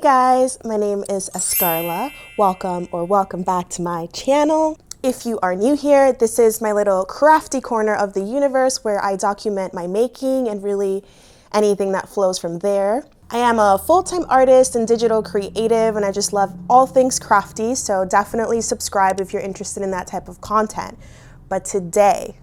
guys, my name is Escarla. Welcome back to my channel. If you are new here, this is my little crafty corner of the universe where I document my making and really anything that flows from there. I am a full-time artist and digital creative, and I just love all things crafty, so definitely subscribe if you're interested in that type of content. But today,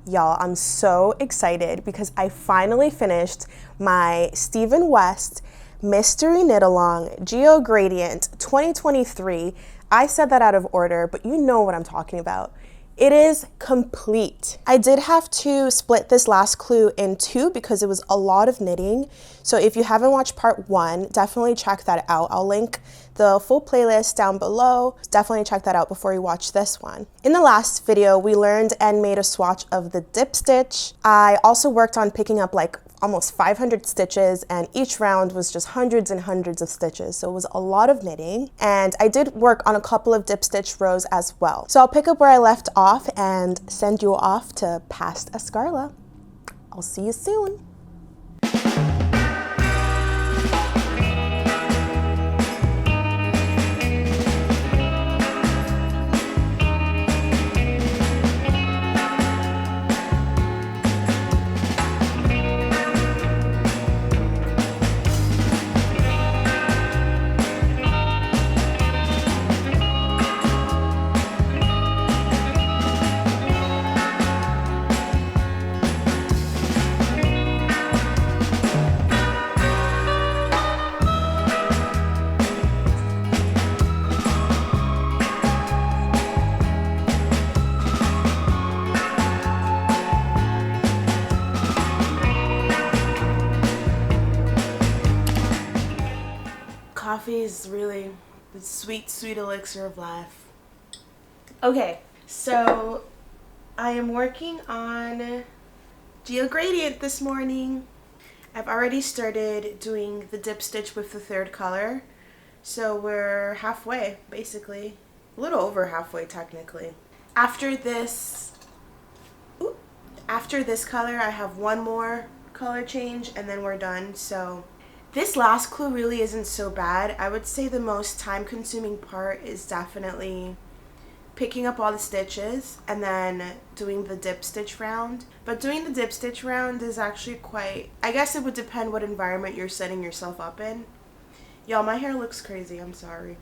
y'all, I'm so excited because I finally finished my Stephen West Mystery Knit Along Geogradient 2023. I said that out of order, but you know what I'm talking about. It is complete. I did have to split this last clue in two because it was a lot of knitting. So if you haven't watched part one, definitely check that out. I'll link the full playlist down below. Definitely check that out before you watch this one. In the last video, we learned and made a swatch of the dip stitch. I also worked on picking up like almost 500 stitches, and each round was just hundreds and hundreds of stitches. So it was a lot of knitting, and I did work on a couple of dip stitch rows as well. So I'll pick up where I left off and send you off to past Escarla. I'll see you soon. Coffee is really the sweet, sweet elixir of life. Okay, so I am working on Geogradient this morning. I've already started doing the dip stitch with the third color. So we're halfway, basically. A little over halfway, technically. After this color, I have one more color change and then we're done. So this last clue really isn't so bad. I would say the most time-consuming part is definitely picking up all the stitches and then doing the dip stitch round. But doing the dip stitch round is actually quite, I guess it would depend what environment you're setting yourself up in. Y'all, my hair looks crazy, I'm sorry.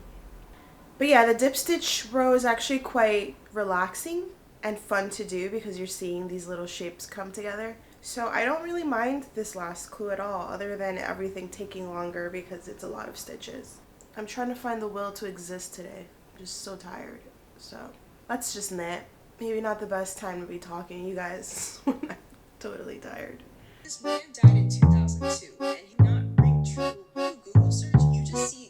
But yeah, the dip stitch row is actually quite relaxing and fun to do because you're seeing these little shapes come together. So I don't really mind this last clue at all, other than everything taking longer because it's a lot of stitches. I'm trying to find the will to exist today. I'm just so tired. So let's just knit. Maybe not the best time to be talking to you guys when I'm totally tired. This man died in 2002, and he not ring true. When you Google search, you just see.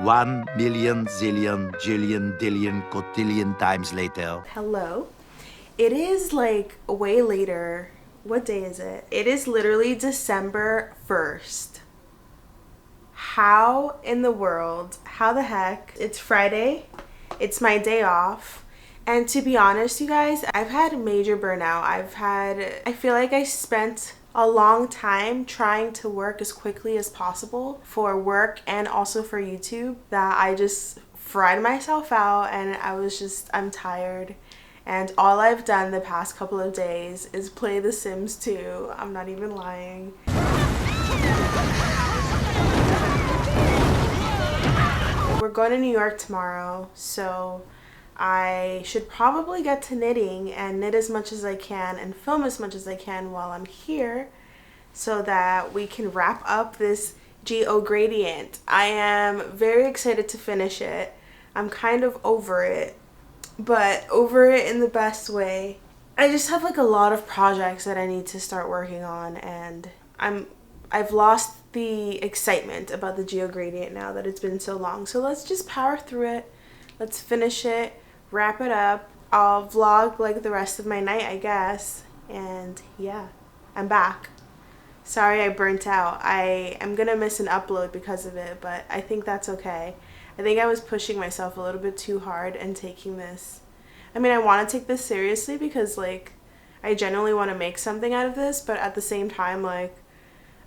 One million, zillion, jillion, dillion, cotillion times later. Hello. It is like way later. What day is it? It is literally December 1st. How in the world? How the heck? It's Friday. It's my day off. And to be honest, you guys, I've had major burnout. I feel like I spent a long time trying to work as quickly as possible for work and also for YouTube that I just fried myself out, and I'm tired. And all I've done the past couple of days is play The Sims 2. I'm not even lying. We're going to New York tomorrow, so I should probably get to knitting and knit as much as I can and film as much as I can while I'm here so that we can wrap up this Geogradient. I am very excited to finish it. I'm kind of over it, but over it in the best way. I just have like a lot of projects that I need to start working on, and I've lost the excitement about the Geogradient now that it's been so long. So let's just power through it. Let's finish it, wrap it up. I'll vlog like the rest of my night, I guess. And yeah, I'm back. Sorry I burnt out. I am gonna miss an upload because of it, but I think that's okay. I think I was pushing myself a little bit too hard and taking this. I mean, I want to take this seriously because like I genuinely want to make something out of this, but at the same time, like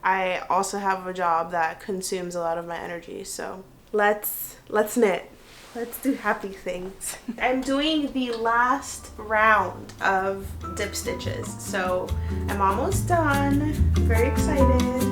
I also have a job that consumes a lot of my energy. So let's knit. Let's do happy things. I'm doing the last round of dip stitches, so I'm almost done. Very excited.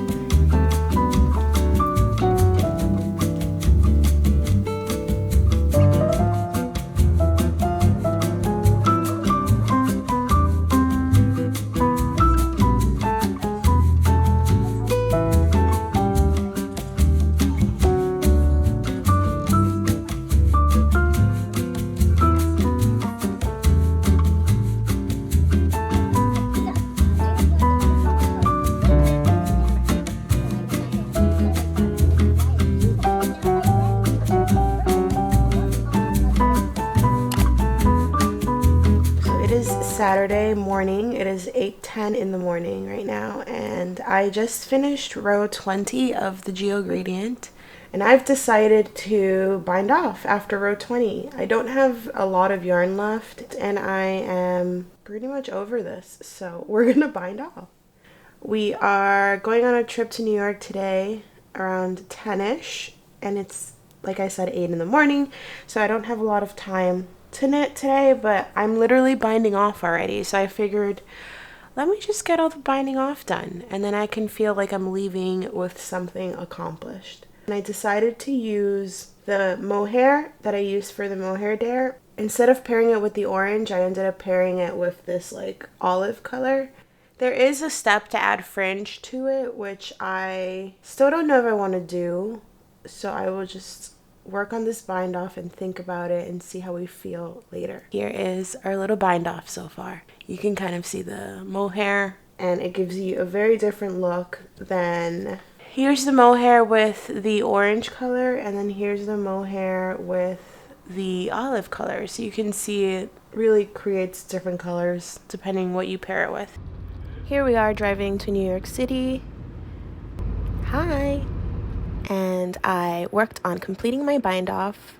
Saturday morning. It is 8:10 in the morning right now, and I just finished row 20 of the Geogradient, and I've decided to bind off after row 20. I don't have a lot of yarn left, and I am pretty much over this, so we're gonna bind off. We are going on a trip to New York today around 10ish, and it's, like I said, 8 in the morning, so I don't have a lot of time to knit today, but I'm literally binding off already, so I figured let me just get all the binding off done, and then I can feel like I'm leaving with something accomplished. And I decided to use the mohair that I used for the mohair dare. Instead of pairing it with the orange, I ended up pairing it with this like olive color. There is a step to add fringe to it, which I still don't know if I want to do, so I will just work on this bind off and think about it and see how we feel later. Here is our little bind off so far. You can kind of see the mohair, and it gives you a very different look than... Here's the mohair with the orange color, and then here's the mohair with the olive color. So you can see it really creates different colors depending what you pair it with. Here we are driving to New York City. Hi! And I worked on completing my bind off,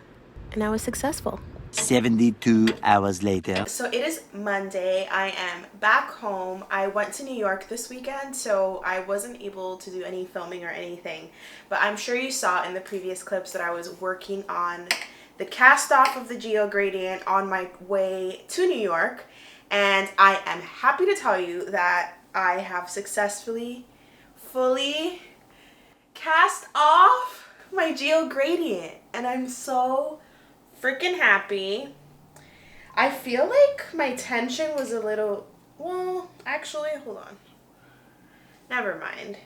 and I was successful. 72 hours later. So it is Monday. I am back home. I went to New York this weekend, so I wasn't able to do any filming or anything. But I'm sure you saw in the previous clips that I was working on the cast off of the Geogradient on my way to New York. And I am happy to tell you that I have successfully, fully cast off my Geogradient, and I'm so freaking happy. I feel like my tension was a little, well, actually, hold on. Never mind.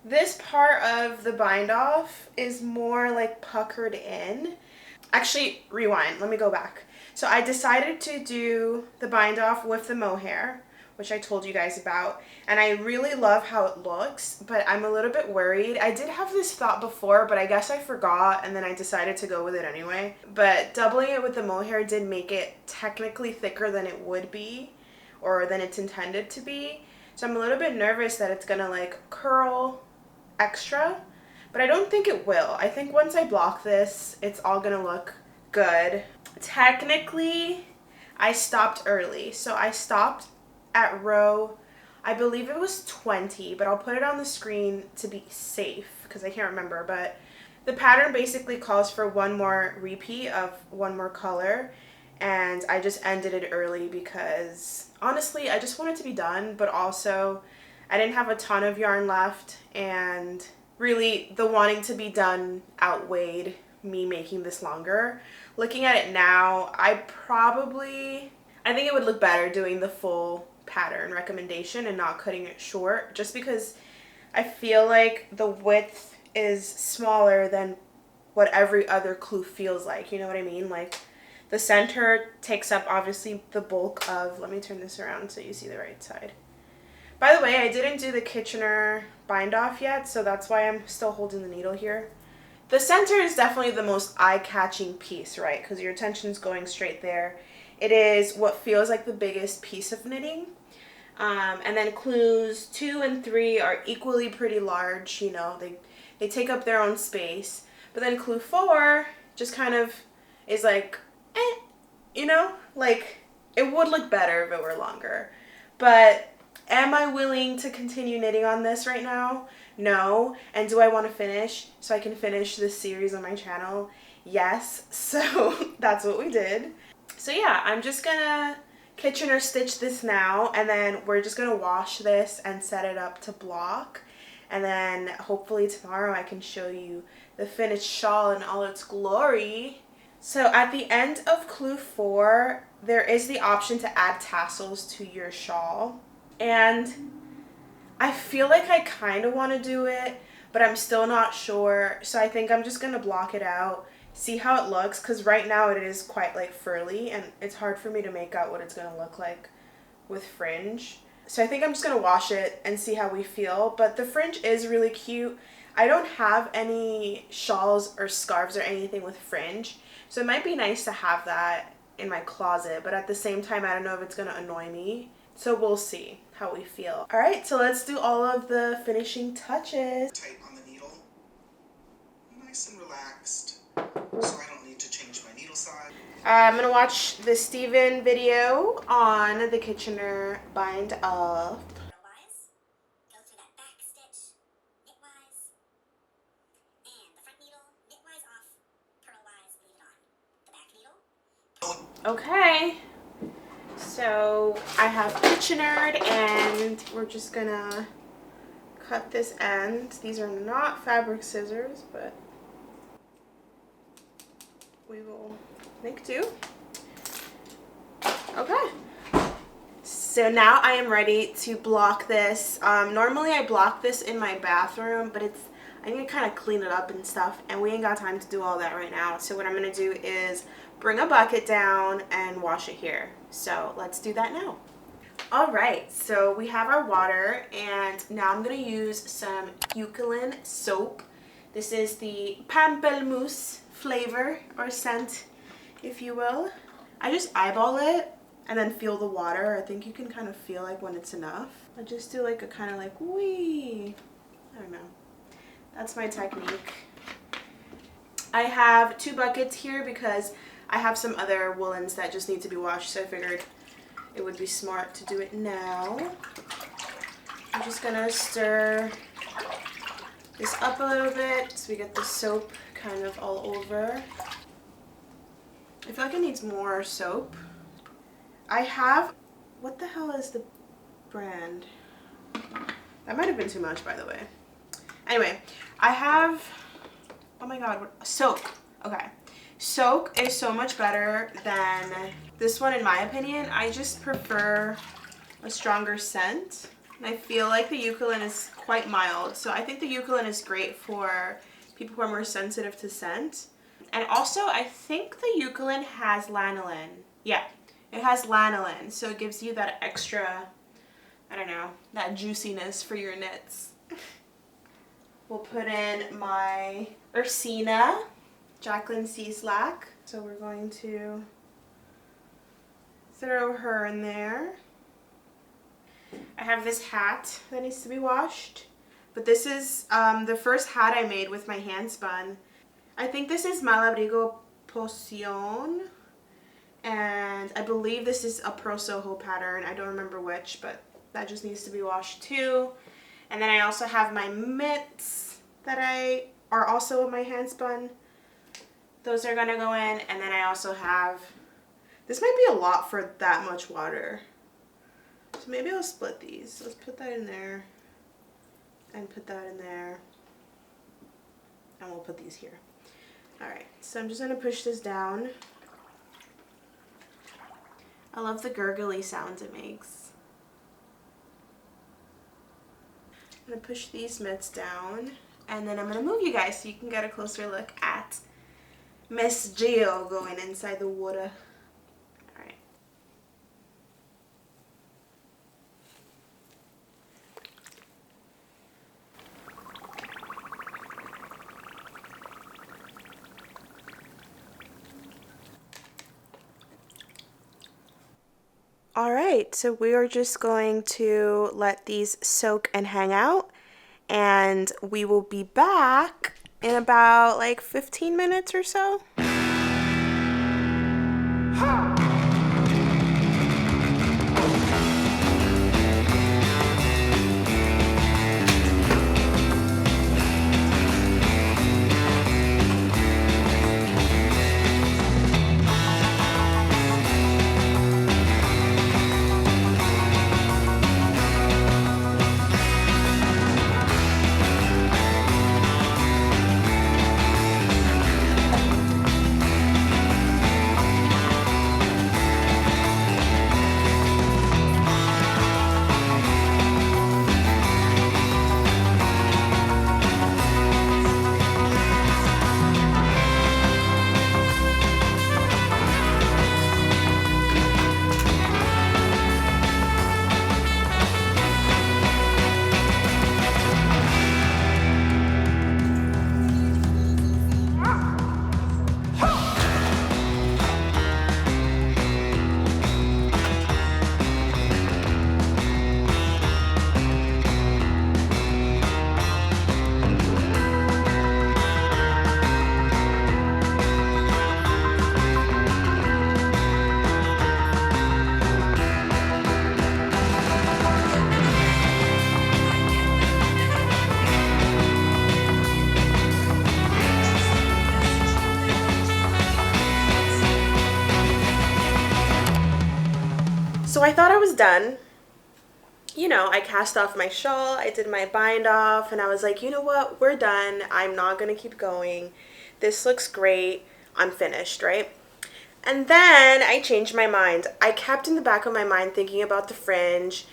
This part of the bind off is more like puckered in. Actually, rewind. Let me go back. So I decided to do the bind off with the mohair, which I told you guys about, and I really love how it looks, but I'm a little bit worried. I did have this thought before, but I guess I forgot, and then I decided to go with it anyway. But doubling it with the mohair did make it technically thicker than it would be, or than it's intended to be. So I'm a little bit nervous that it's gonna like curl extra, but I don't think it will. I think once I block this, it's all gonna look good. Technically, I stopped early, so I stopped at row, I believe it was 20, but I'll put it on the screen to be safe because I can't remember. But the pattern basically calls for one more repeat of one more color, and I just ended it early because honestly I just wanted to be done, but also I didn't have a ton of yarn left, and really the wanting to be done outweighed me making this longer. Looking at it now, I think it would look better doing the full pattern recommendation and not cutting it short, just because I feel like the width is smaller than what every other clue feels like, you know what I mean? Like the center takes up obviously the bulk of, let me turn this around so you see the right side. By the way, I didn't do the Kitchener bind off yet, so that's why I'm still holding the needle here. The center is definitely the most eye-catching piece, right? Because your attention's going straight there. It is what feels like the biggest piece of knitting. And then clues 2 and 3 are equally pretty large, you know, they take up their own space. But then clue 4 just kind of is like, you know, like it would look better if it were longer. But am I willing to continue knitting on this right now? No. And do I want to finish so I can finish this series on my channel? Yes. So that's what we did. So yeah, I'm just gonna Kitchener stitch this now, and then we're just gonna wash this and set it up to block, and then hopefully tomorrow I can show you the finished shawl in all its glory. So at the end of clue 4, there is the option to add tassels to your shawl, and I feel like I kind of want to do it, but I'm still not sure, so I think I'm just gonna block it out, see how it looks, because right now it is quite like furry and it's hard for me to make out what it's going to look like with fringe. So I think I'm just going to wash it and see how we feel, but the fringe is really cute. I don't have any shawls or scarves or anything with fringe, so it might be nice to have that in my closet, but at the same time I don't know if it's going to annoy me, so we'll see how we feel. Alright, so let's do all of the finishing touches. Tight on the needle, nice and relaxed, so I don't need to change my needle size. I'm gonna watch the Steven video on the Kitchener bind up. Purlwise, go through that back stitch, knitwise, and the front needle, knitwise off, purlwise, leave it on. The back needle. Okay, so I have Kitchenered and we're just gonna cut this end. These are not fabric scissors, but we will make do. Okay. So now I am ready to block this. Normally I block this in my bathroom, but I need to kind of clean it up and stuff, and we ain't got time to do all that right now. So what I'm gonna do is bring a bucket down and wash it here. So let's do that now. All right, so we have our water, and now I'm gonna use some eucalyptus soap. This is the pamplemousse flavor or scent, if you will. I just eyeball it and then feel the water. I think you can kind of feel like when it's enough. I just do like a kind of like wee. I don't know. That's my technique. I have 2 buckets here because I have some other woolens that just need to be washed, so I figured it would be smart to do it now. I'm just gonna stir this up a little bit so we get the soap kind of all over. I feel like it needs more soap. I have, what the hell is the brand? That might have been too much, by the way. Anyway, I have, oh my god, Soak. Okay. Soak is so much better than this one in my opinion. I just prefer a stronger scent. And I feel like the eucalyptus is quite mild. So I think the eucalyptus is great for people who are more sensitive to scent. And also, I think the eucalyptus has lanolin. Yeah, it has lanolin. So it gives you that extra, I don't know, that juiciness for your knits. We'll put in my Ursina, Jacqueline Cieslak. So we're going to throw her in there. I have this hat that needs to be washed. But this is the first hat I made with my hand spun. I think this is Malabrigo Potion. And I believe this is a Pro Soho pattern. I don't remember which, but that just needs to be washed too. And then I also have my mitts that are also my hand spun. Those are gonna go in. And then I also have, this might be a lot for that much water. So maybe I'll split these. Let's put that in there and put that in there. And we'll put these here. Alright, so I'm just gonna push this down. I love the gurgly sounds it makes. I'm gonna push these mitts down, and then I'm gonna move you guys so you can get a closer look at Miss Geo going inside the water. Alright. All right, so we are just going to let these soak and hang out, and we will be back in about like 15 minutes or so. So I thought I was done. You know, I cast off my shawl, I did my bind off, and I was like, you know what, we're done. I'm not gonna keep going. This looks great. I'm finished, right? And then I changed my mind. I kept in the back of my mind thinking about the fringe,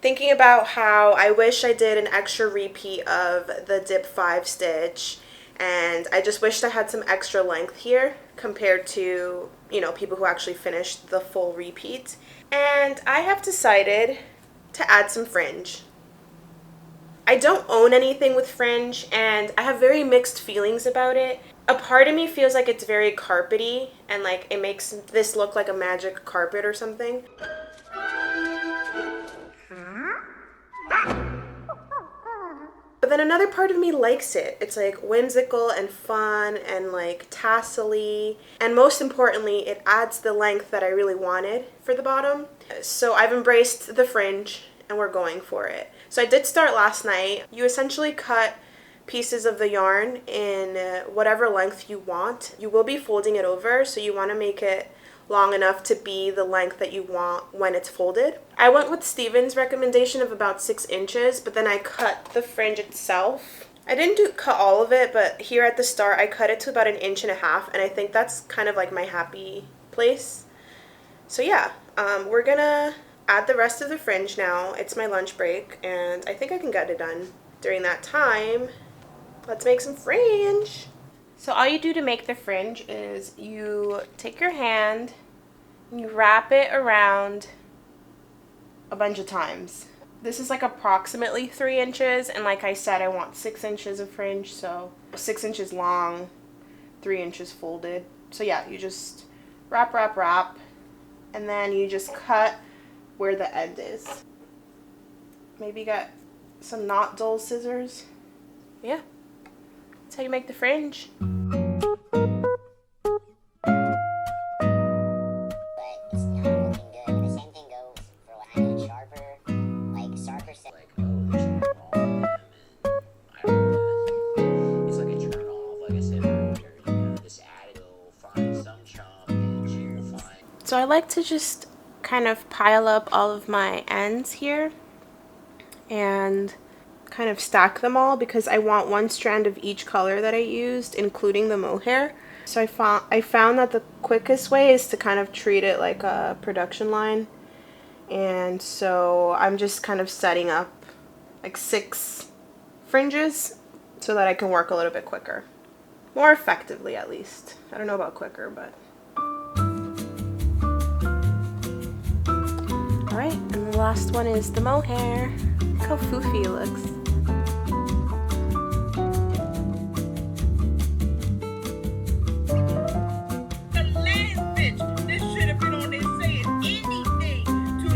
thinking about how I wish I did an extra repeat of the dip 5 stitch, and I just wished I had some extra length here compared to, you know, people who actually finished the full repeat. And I have decided to add some fringe. I don't own anything with fringe, and I have very mixed feelings about it. A part of me feels like it's very carpety, and like it makes this look like a magic carpet or something. But then another part of me likes it. It's like whimsical and fun and like tassel-y. And most importantly, it adds the length that I really wanted for the bottom. So I've embraced the fringe and we're going for it. So I did start last night. You essentially cut pieces of the yarn in whatever length you want. You will be folding it over, so you want to make it long enough to be the length that you want when it's folded. I went with Steven's recommendation of about 6 inches, but then I cut the fringe itself. I didn't cut all of it, but here at the start I cut it to about 1.5 inches, and I think that's kind of like my happy place. So yeah, we're gonna add the rest of the fringe now. It's my lunch break, and I think I can get it done during that time. Let's make some fringe. So all you do to make the fringe is you take your hand and you wrap it around a bunch of times. This is like approximately 3 inches, and like I said, I want 6 inches of fringe, so 6 inches long, 3 inches folded. So yeah, you just wrap, and then you just cut where the end is. Maybe get some not dull scissors. Yeah, that's how you make the fringe. So I like to just kind of pile up all of my ends here and kind of stack them all because I want one strand of each color that I used, including the mohair. So I found that the quickest way is to kind of treat it like a production line. And so I'm just kind of setting up like 6 fringes so that I can work a little bit quicker. More effectively, at least. I don't know about quicker, but... Alright, and the last one is the mohair. Look how foofy it looks. The last bitch that should have been on there saying anything to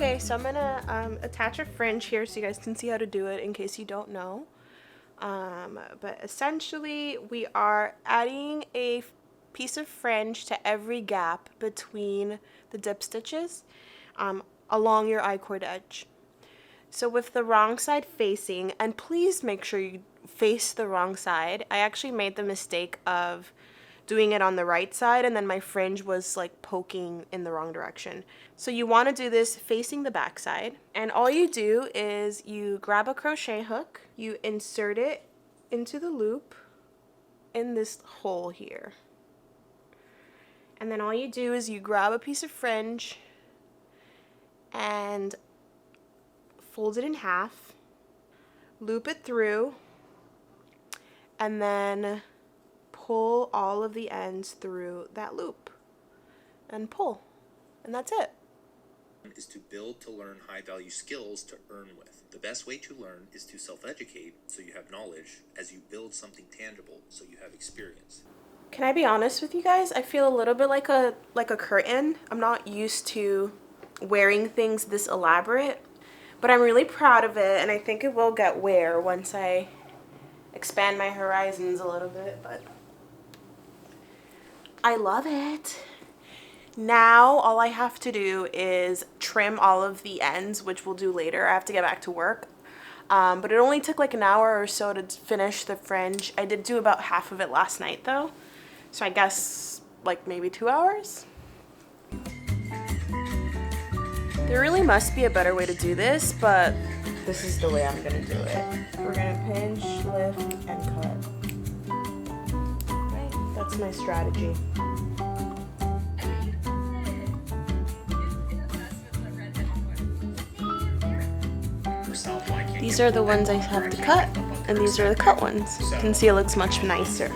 Okay, so I'm gonna attach a fringe here so you guys can see how to do it in case you don't know. But essentially we are adding a piece of fringe to every gap between the dip stitches along your I-cord edge. So with the wrong side facing, and please make sure you face the wrong side. I actually made the mistake of doing it on the right side and then my fringe was like poking in the wrong direction. So you want to do this facing the back side, and all you do is you grab a crochet hook, you insert it into the loop in this hole here, and then all you do is you grab a piece of fringe and fold it in half, loop it through, and then pull all of the ends through that loop and pull, and that's it. Is to build to learn high-value skills to earn with. The best way to learn is to self-educate so you have knowledge as you build something tangible so you have experience. Can I be honest with you guys? I feel a little bit like a curtain. I'm not used to wearing things this elaborate, but I'm really proud of it, and I think it will get wear once I expand my horizons a little bit, but I love it. Now all I have to do is trim all of the ends, which we'll do later. I have to get back to work. But it only took like an hour or so to finish the fringe. I did do about half of it last night though. So I guess like maybe 2 hours. There really must be a better way to do this, but this is the way I'm gonna do it. We're gonna pinch, lift, and cut. Right? That's my strategy. These are the ones I have to cut, and these are the cut ones. You can see it looks much nicer.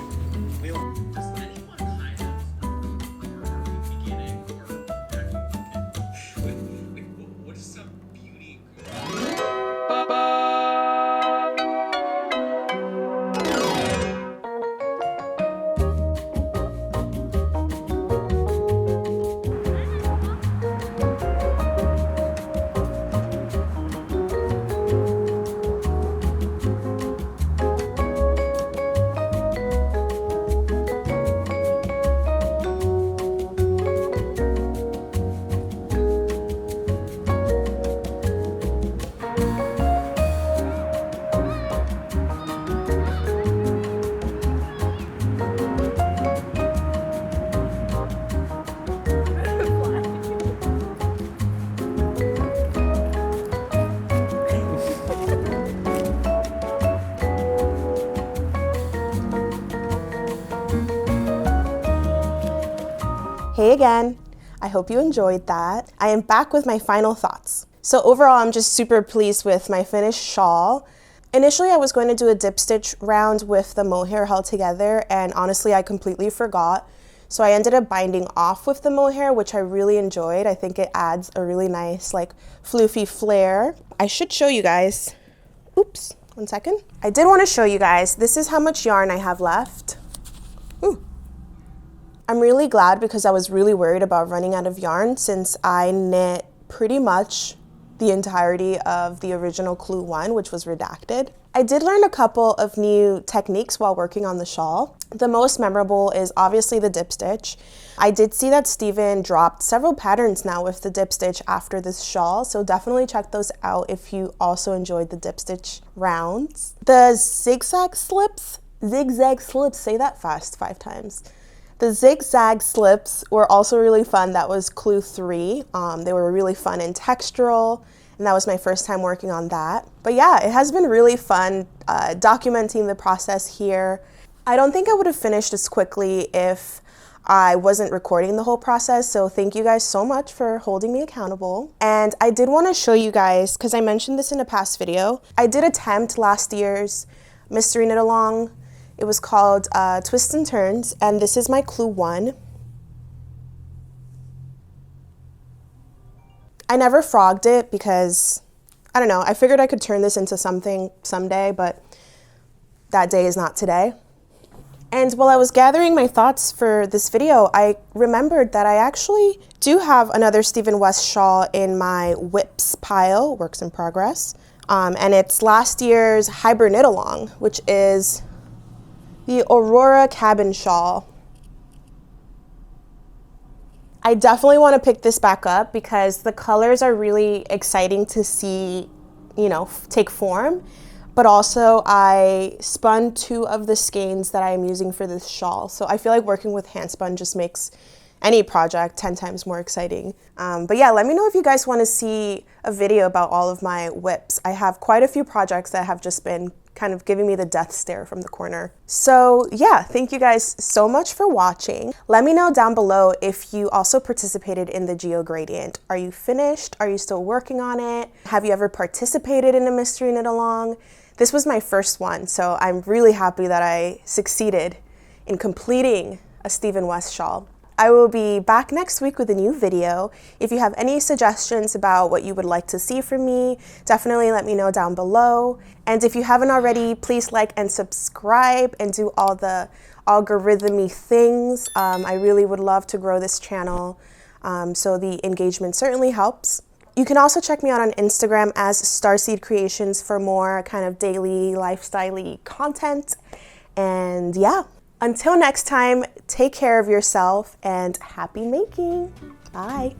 Hey again, I hope you enjoyed that. I am back with my final thoughts. So overall, I'm just super pleased with my finished shawl. Initially, I was going to do a dip stitch round with the mohair held together, and honestly, I completely forgot. So I ended up binding off with the mohair, which I really enjoyed. I think it adds a really nice, like, floofy flare. I should show you guys. Oops, 1 second. I did want to show you guys, this is how much yarn I have left. Ooh. I'm really glad because I was really worried about running out of yarn since I knit pretty much the entirety of the original Clue 1, which was redacted. I did learn a couple of new techniques while working on the shawl. The most memorable is obviously the dip stitch. I did see that Steven dropped several patterns now with the dip stitch after this shawl, so definitely check those out if you also enjoyed the dip stitch rounds. The zigzag slips, say that fast 5 times. The zigzag slips were also really fun. That was Clue 3. They were really fun and textural, and that was my first time working on that. But yeah, it has been really fun documenting the process here. I don't think I would have finished as quickly if I wasn't recording the whole process, so thank you guys so much for holding me accountable. And I did want to show you guys, because I mentioned this in a past video, I did attempt last year's Mystery Knit Along. It was called Twists and Turns, and this is my Clue 1. I never frogged it because, I don't know, I figured I could turn this into something someday, but that day is not today. And while I was gathering my thoughts for this video, I remembered that I actually do have another Stephen West shawl in my whips pile, works in progress. And it's last year's Hybrid Knit Along, which is the Aurora Cabin Shawl. I definitely want to pick this back up because the colors are really exciting to see, you know, take form. But also I spun 2 of the skeins that I'm using for this shawl. So I feel like working with hand spun just makes any project 10 times more exciting. But yeah, let me know if you guys want to see a video about all of my whips. I have quite a few projects that have just been kind of giving me the death stare from the corner. So yeah, thank you guys so much for watching. Let me know down below if you also participated in the Geogradient. Are you finished? Are you still working on it? Have you ever participated in a mystery knit along? This was my first one, so I'm really happy that I succeeded in completing a Stephen West shawl. I will be back next week with a new video. If you have any suggestions about what you would like to see from me, definitely let me know down below. And if you haven't already, please like and subscribe and do all the algorithmy things. I really would love to grow this channel, so the engagement certainly helps. You can also check me out on Instagram as Starseed Creations for more kind of daily lifestyle-y content. And yeah. Until next time, take care of yourself and happy making. Bye.